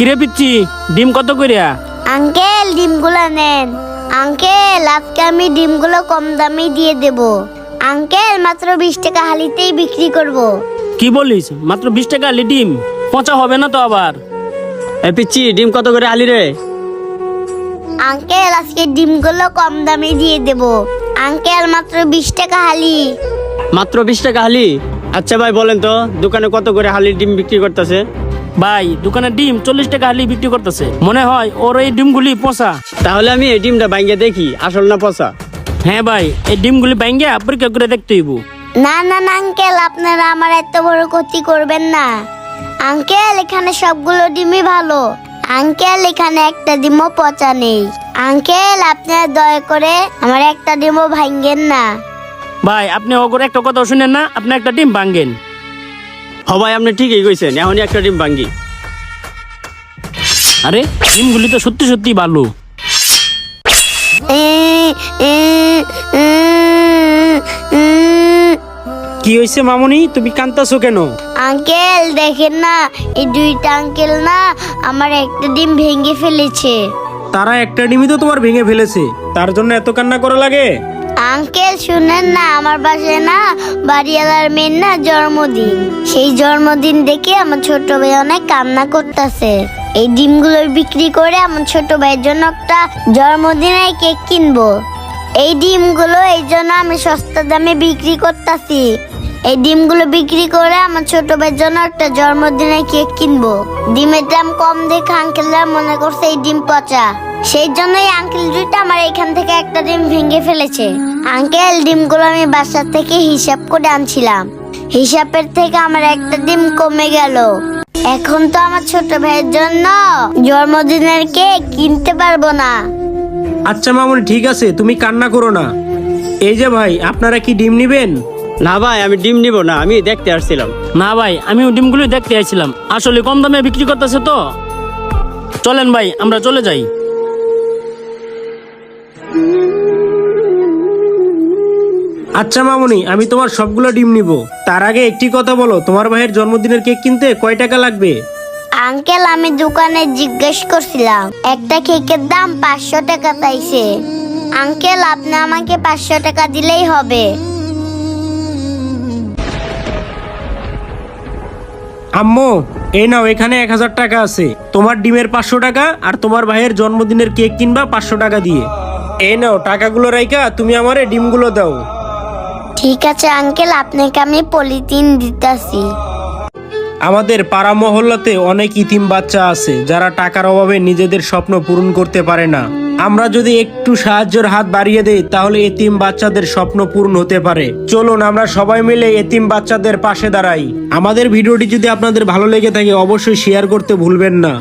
কিরে পিচ্ছি, ডিম কত করিয়া? আঙ্কেল ডিমগুলো নেন। আঙ্কেল আজকে আমি ডিমগুলো কম দামে দিয়ে দেব। আঙ্কেল মাত্র 20 টাকা হালিতেই বিক্রি করব। কি বলিস, মাত্র 20 টাকা আলি ডিম? পচা হবে না তো আবার? এই পিচ্ছি, ডিম কত করে আলি রে? আঙ্কেল আজকে ডিমগুলো কম দামে দিয়ে দেব। আঙ্কেল মাত্র 20 টাকা হালি। মাত্র 20 টাকা হালি? আচ্ছা ভাই বলেন তো, দোকানে কত করে হালির ডিম বিক্রি করতেছে? ভাই দোকানে ডিম 40 টাকা হালি বিক্রি করতেছে। মনে হয় ওর এই ডিমগুলি পচা। তাহলে আমি এই ডিমটা ভাঙ্গে দেখি আসল না পচা। হ্যাঁ ভাই, এই ডিমগুলি ভাঙ্গে পরীক্ষা করে দেখতে হইব। না না না আঙ্কেল, আপনারা আমার এত বড় ক্ষতি করবেন না। আঙ্কেল এখানে সবগুলো ডিমই ভালো। আঙ্কেল এখানে একটা ডিমও পচা নেই। আঙ্কেল আপনারা দয়া করে আমার একটা ডিমও ভাঙ্গেন না। ভাই আপনি ওগর একটা কথা শুনেন না, আপনি একটা ডিম ভাঙ্গেন। হ ভাই, আপনি ঠিকই কইছেন, এখনই একটা ডিম ভাঙ্গি। আরে ডিমগুলি তো সত্যি সত্যি ভালো। কি হয়েছে মামুনি, তুমি কান্তাছো কেন? আঙ্কেল দেখেন না, এই দুইটা আঙ্কেল না আমার একটা ডিম ভেঙে ফেলেছে। তারা একটা ডিমই তো তোমার ভেঙে ফেলেছে, তার জন্য এত কান্না করা লাগে? আঙ্কেল শুনেন না, আমার বাসায় না বাড়িওয়ালার মেয়ের না জন্মদিন। সেই জন্মদিন দেখে আমার ছোট ভাই অনেক কান্না করতেছে। এই ডিমগুলো বিক্রি করে আমার ছোট ভাইয়ের জন্য একটা জন্মদিনের কেক কিনবো। এই ডিমগুলো এই জন্য আমি সস্তা দামে বিক্রি করতেছি। এই ডিমগুলো বিক্রি করে আমার ছোট ভাইয়ের জন্য একটা জন্মদিনের কেক কিনবো। ডিমের দাম কম দেখে আঙ্কেলরা মনে করছে এই ডিম পচা। সেই জন্যই আঙ্কেল দুইটা আমার এখান থেকে একটা ডিম ভেঙে ফেলেছে। আঙ্কেল ডিমগুলো আমি বাসা থেকে হিসাব করে আনছিলাম, হিসাবের থেকে আমার একটা ডিম কমে গেল। এখন তো আমার ছোট ভাইয়ের জন্য জন্মদিনের কেক কিনতে পারবো না। আচ্ছা মামুনি ঠিক আছে, তুমি কান্না করো না। এই যে ভাই, আপনারা কি ডিম নিবেন? না ভাই, আমি ডিম নিব না, আমি দেখতে আসছিলাম। না ভাই, আমিও ডিমগুলি দেখতে আইছিলাম। আসলে কম দামে বিক্রি করতেছে তো। চলেন ভাই আমরা চলে যাই। আচ্ছা মামুনি, আমি তোমার সবগুলো ডিম নিব। তার আগে একটি কথা বলো, তোমার ভাইয়ের জন্মদিনের কেক কিনতে কয় টাকা লাগবে? আঙ্কেল আমি দোকানে জিজ্ঞেস করছিলাম, একটা কেকের দাম 500 টাকা চাইছে। আঙ্কেল আপনি আমাকে 500 টাকা দিলেই হবে। আম্মু এই নাও, এখানে 1000 টাকা আছে। তোমার ডিমের 500 টাকা আর তোমার ভাইয়ের জন্মদিনের কেক কিনবা 500 টাকা দিয়ে। এই নাও টাকাগুলো রাইখা তুমি আমারে ডিমগুলো দাও। ঠিক আছে আঙ্কেল, আপনাকে আমি পলিথিন দিতেছি। আমাদের পাড়া মহল্লাতে অনেক ইতিম বাচ্চা আছে যারা টাকার অভাবে নিজেদের স্বপ্ন পূরণ করতে পারে না। আমরা যদি একটু সাহায্যের হাত বাড়িয়ে দেই তাহলে এতিম বাচ্চাদের স্বপ্ন পূরণ হতে পারে। চলুন আমরা সবাই মিলে এতিম বাচ্চাদের পাশে দাঁড়াই। আমাদের ভিডিওটি যদি আপনাদের ভালো লেগে থাকে অবশ্যই শেয়ার করতে ভুলবেন না।